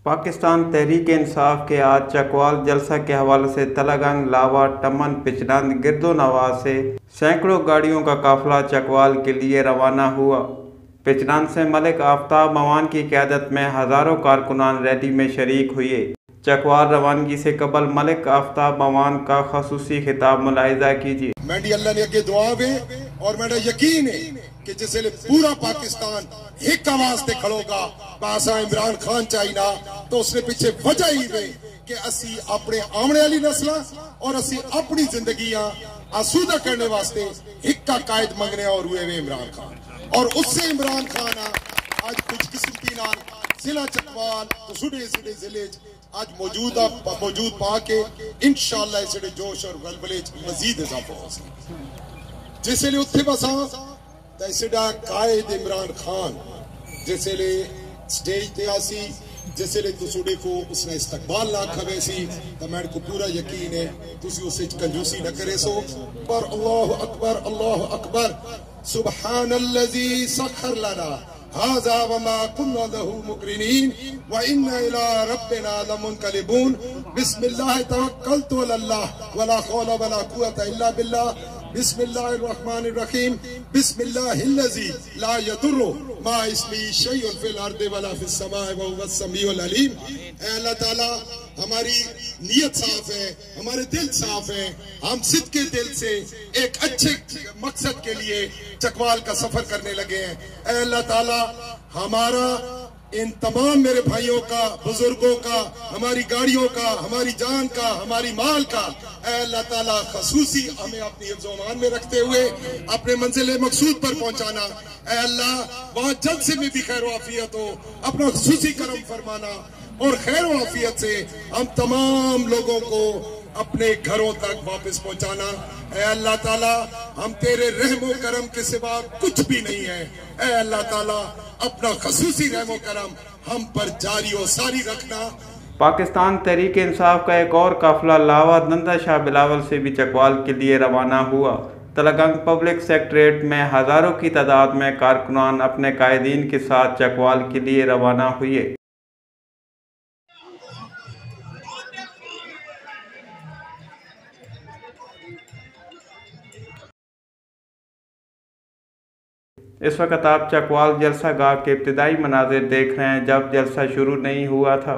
पाकिस्तान तहरीक इंसाफ के आज चकवाल जलसा के हवाले से तलगंग, लावा, टमन, पिचनंद, गिरदोनवां से सैकड़ों गाड़ियों का काफिला चकवाल के लिए रवाना हुआ। पिचनंद से मलिक आफ्ताब मवान की क़यादत में हज़ारों कारकुनान रैली में शरीक हुए। चकवाल रवानगी से कबल मलिक आफ्ताब मवान का खसूसी खिताब मुलाहिजा कीजिए। मेरी अल्लाह ने अगे दुआ वे और मेरा यकीन है कि जिसले पूरा पाकिस्तान एक आवाज से खड़ोगा पासा इमरान खान चाहिए तो उसने पीछे वजह ही वे कि असी अपने आने वाली नस्ल और असी अपनी जिंदगियां आसूदा करने वास्ते एक का कायद मंगने और हुए वे इमरान खान और उससे इमरान खान आज कुछ किस्मती नाल जिला चकवाल तो सुडे जिले आज मौजूद पाके इंशाअल्लाह इस जोश और गलबले मजीद इजाफा हो सके। जिसले उत्थे बसा तो इसड़ा कायद इमरान खान जिसले स्टेज ते आसी जिसले तुसुडे को उसने इस्तकबाल ना खवे सी तो मेरे को पूरा यकीन है तुसी उसे कंजूसी न करे सो। पर अल्लाह अकबर सुबहानल्लज़ी सखर लना हाज़ा वमा कुन्ना लहू मुक़रिनीन व इन्ना इला रब्बिना लमुनक़लिबून बिस्मिल्लाह तवक्कलतु अलल्लाह वला हौला वला कुव्वता इल्ला बिल्लाह बिस्मिल्लाहिर्रहमानिर्रहीम बिस्मिल्लाहिल्लज़ी ला यदुर्रु मा इस्मिही शैउन फिल अर्दि वला फिस समाइ व हुवस समीउल अलीम। ऐ अल्लाह ताला हमारी नीयत साफ है, हमारे दिल साफ है, हम सिद्के दिल से एक अच्छे मकसद के लिए चकवाल का सफर करने लगे हैं। ऐ अल्लाह ताला हमारा इन तमाम मेरे भाइयों का, बुजुर्गों का, हमारी गाड़ियों का, हमारी जान का, हमारी माल का ऐ अल्लाह ताला खसूसी हमें अपनी हिफ्ज़-ओ-अमान में रखते हुए अपने मंजिल मकसूद पर पहुंचाना। ऐ अल्लाह वहाँ जल्द से में भी खैर आफियत हो, अपना खसूसी करम फरमाना और खैर आफियत से हम तमाम लोगों को अपने घरों तक वापस पहुंचाना। ऐ अल्लाह ताला हम तेरे रहमो करम के सिवा कुछ भी नहीं है। ऐ अल्लाह ताला अपना खसूसी रहमो करम हम पर जारी और सारी रखना। पाकिस्तान तहरीक इंसाफ का एक और काफिला लावा नंदा शाह बिलावल से भी चकवाल के लिए रवाना हुआ। तलगंग पब्लिक सेक्रेटरीट में हज़ारों की तादाद में कारकुनान अपने कायदीन के साथ चकवाल के लिए रवाना हुए। इस वक्त आप चकवाल जलसा गाह के इब्तिदाई मनाजिर देख रहे हैं जब जलसा शुरू नहीं हुआ था।